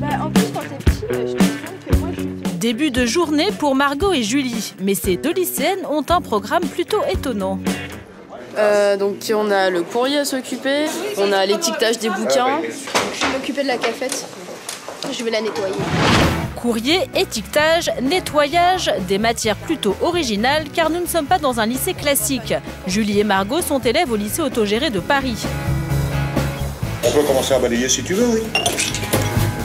En plus, quand t'es petit, je te souviens que moi, je fais... Début de journée pour Margot et Julie, mais ces deux lycéennes ont un programme plutôt étonnant. Donc on a le courrier à s'occuper, on a l'étiquetage des bouquins. Je vais m'occuper de la cafette, je vais la nettoyer. Courrier, étiquetage, nettoyage, des matières plutôt originales car nous ne sommes pas dans un lycée classique. Julie et Margot sont élèves au lycée autogéré de Paris. On peut commencer à balayer si tu veux, oui.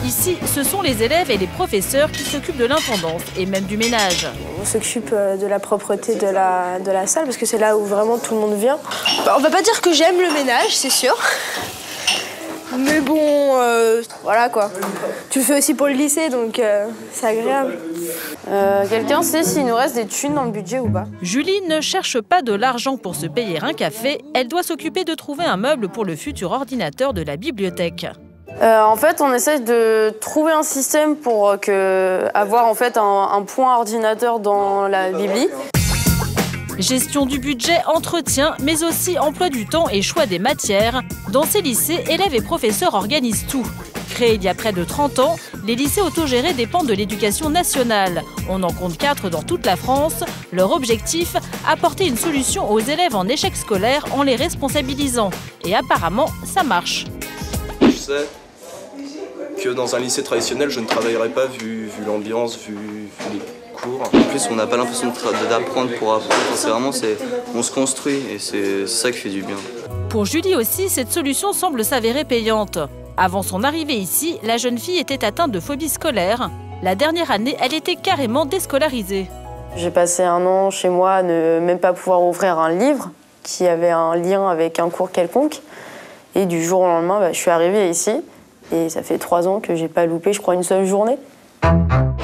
Ici, ce sont les élèves et les professeurs qui s'occupent de l'intendance et même du ménage. On s'occupe de la propreté de la salle parce que c'est là où vraiment tout le monde vient. On va pas dire que j'aime le ménage, c'est sûr. Mais bon, Voilà quoi. Tu le fais aussi pour le lycée donc c'est agréable. Quelqu'un sait s'il nous reste des thunes dans le budget ou pas? Julie ne cherche pas de l'argent pour se payer un café, elle doit s'occuper de trouver un meuble pour le futur ordinateur de la bibliothèque. En fait, on essaie de trouver un système pour avoir en fait un point ordinateur dans la bibli. Gestion du budget, entretien, mais aussi emploi du temps et choix des matières. Dans ces lycées, élèves et professeurs organisent tout. Créés il y a près de 30 ans, les lycées autogérés dépendent de l'éducation nationale. On en compte 4 dans toute la France. Leur objectif, apporter une solution aux élèves en échec scolaire en les responsabilisant. Et apparemment, ça marche. Je sais que dans un lycée traditionnel, je ne travaillerai pas vu l'ambiance, vu les cours. En plus, on n'a pas l'impression d'apprendre pour apprendre. C'est vraiment, on se construit et c'est ça qui fait du bien. Pour Julie aussi, cette solution semble s'avérer payante. Avant son arrivée ici, la jeune fille était atteinte de phobie scolaire. La dernière année, elle était carrément déscolarisée. J'ai passé 1 an chez moi à ne même pas pouvoir ouvrir un livre qui avait un lien avec un cours quelconque. Et du jour au lendemain, je suis arrivée ici. Et ça fait 3 ans que j'ai pas loupé, je crois, une seule journée.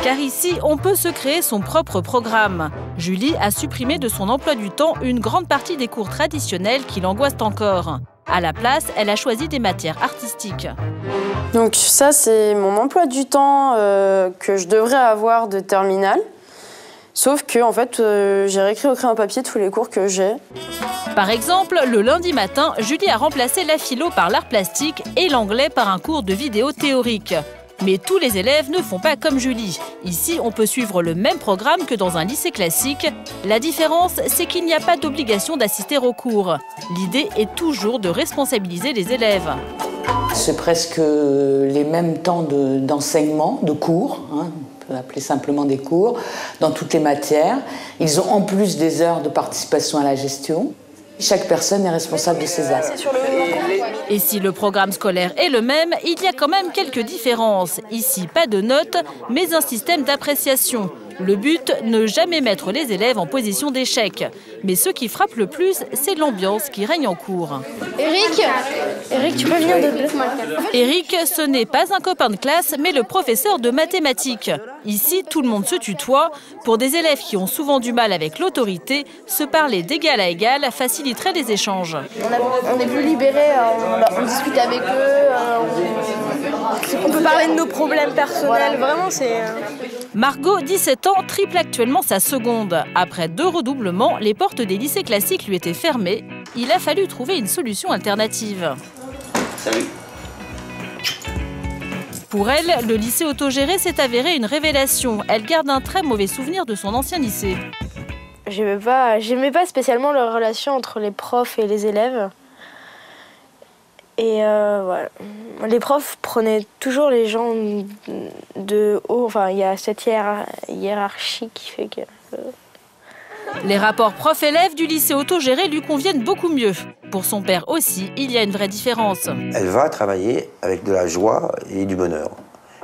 Car ici, on peut se créer son propre programme. Julie a supprimé de son emploi du temps une grande partie des cours traditionnels qui l'angoissent encore. À la place, elle a choisi des matières artistiques. Donc ça, c'est mon emploi du temps que je devrais avoir de terminale. Sauf que, en fait, j'ai réécrit au crayon papier tous les cours que j'ai. Par exemple, le lundi matin, Julie a remplacé la philo par l'art plastique et l'anglais par un cours de vidéo théorique. Mais tous les élèves ne font pas comme Julie. Ici, on peut suivre le même programme que dans un lycée classique. La différence, c'est qu'il n'y a pas d'obligation d'assister aux cours. L'idée est toujours de responsabiliser les élèves. C'est presque les mêmes temps d'enseignement, de cours, hein, on peut appeler simplement des cours, dans toutes les matières. Ils ont en plus des heures de participation à la gestion. Chaque personne est responsable de ses actes. Et si le programme scolaire est le même, il y a quand même quelques différences. Ici, pas de notes, mais un système d'appréciation. Le but, ne jamais mettre les élèves en position d'échec. Mais ce qui frappe le plus, c'est l'ambiance qui règne en cours. Eric, tu peux venir de deux. Eric, ce n'est pas un copain de classe, mais le professeur de mathématiques. Ici, tout le monde se tutoie. Pour des élèves qui ont souvent du mal avec l'autorité, se parler d'égal à égal faciliterait les échanges. On est plus libérés, on discute avec eux, On peut parler de nos problèmes personnels, vraiment c'est... Margot, 17 ans, triple actuellement sa seconde. Après 2 redoublements, les portes des lycées classiques lui étaient fermées. Il a fallu trouver une solution alternative. Salut. Pour elle, le lycée autogéré s'est avéré une révélation. Elle garde un très mauvais souvenir de son ancien lycée. J'aimais pas spécialement la relation entre les profs et les élèves. Et voilà. Les profs prenaient toujours les gens de haut. Enfin, il y a cette hiérarchie qui fait que... Les rapports prof-élève du lycée autogéré lui conviennent beaucoup mieux. Pour son père aussi, il y a une vraie différence. Elle va travailler avec de la joie et du bonheur.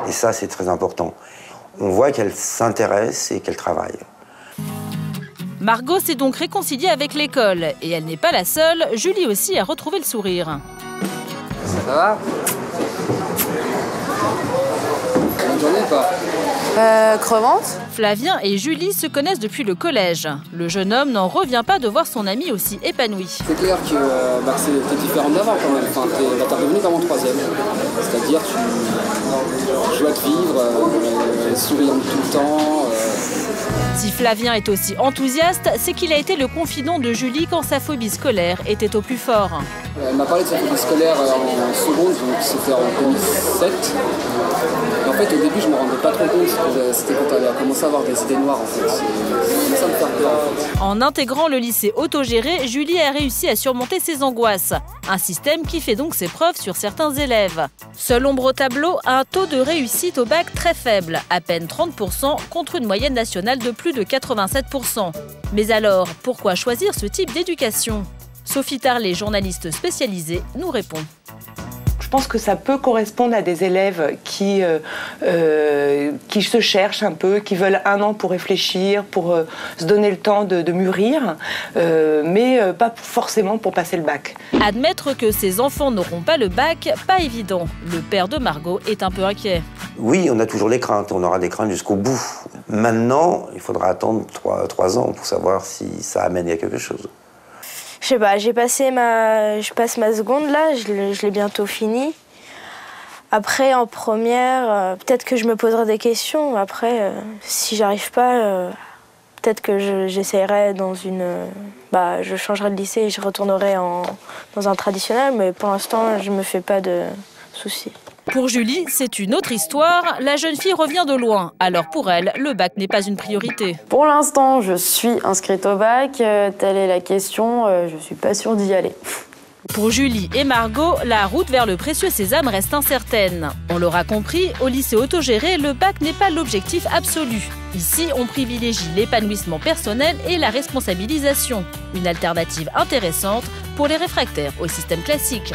Et ça, c'est très important. On voit qu'elle s'intéresse et qu'elle travaille. Margot s'est donc réconciliée avec l'école. Et elle n'est pas la seule, Julie aussi a retrouvé le sourire. Ça va? Bonne journée ou pas? Crevante. Flavien et Julie se connaissent depuis le collège. Le jeune homme n'en revient pas de voir son ami aussi épanoui. C'est clair que t'es différent d'avant quand même. Enfin, t'es revenu comme en 3e. C'est-à-dire tu joies de vivre, souriante tout le temps. Si Flavien est aussi enthousiaste, c'est qu'il a été le confident de Julie quand sa phobie scolaire était au plus fort. Elle m'a parlé de sa phobie scolaire en seconde, donc c'était en 2007. Et en fait, au début, je me rendais pas trop compte que c'était quand j'avais commencé à avoir des idées noires, en fait. Ça commençait à me faire peur, en fait. En intégrant le lycée autogéré, Julie a réussi à surmonter ses angoisses. Un système qui fait donc ses preuves sur certains élèves. Seule ombre au tableau, un taux de réussite au bac très faible, à peine 30% contre une moyenne nationale de plus de 87%. Mais alors, pourquoi choisir ce type d'éducation ? Sophie Tarlet, journaliste spécialisée, nous répond. Je pense que ça peut correspondre à des élèves qui se cherchent un peu, qui veulent un an pour réfléchir, pour se donner le temps de mûrir, mais pas forcément pour passer le bac. Admettre que ces enfants n'auront pas le bac, pas évident. Le père de Margot est un peu inquiet. Oui, on a toujours les craintes, on aura des craintes jusqu'au bout. Maintenant, il faudra attendre 3 ans pour savoir si ça amène à quelque chose. Je sais pas, je passe ma seconde là, je l'ai bientôt fini. Après, en première, peut-être que je me poserai des questions. Après, si j'arrive pas, peut-être que j'essaierai dans une... je changerai de lycée et je retournerai dans un traditionnel, mais pour l'instant, je me fais pas de soucis. Pour Julie, c'est une autre histoire. La jeune fille revient de loin. Alors pour elle, le bac n'est pas une priorité. Pour l'instant, je suis inscrite au bac. Telle est la question. Je suis pas sûre d'y aller. Pour Julie et Margot, la route vers le précieux sésame reste incertaine. On l'aura compris, au lycée autogéré, le bac n'est pas l'objectif absolu. Ici, on privilégie l'épanouissement personnel et la responsabilisation. Une alternative intéressante pour les réfractaires au système classique.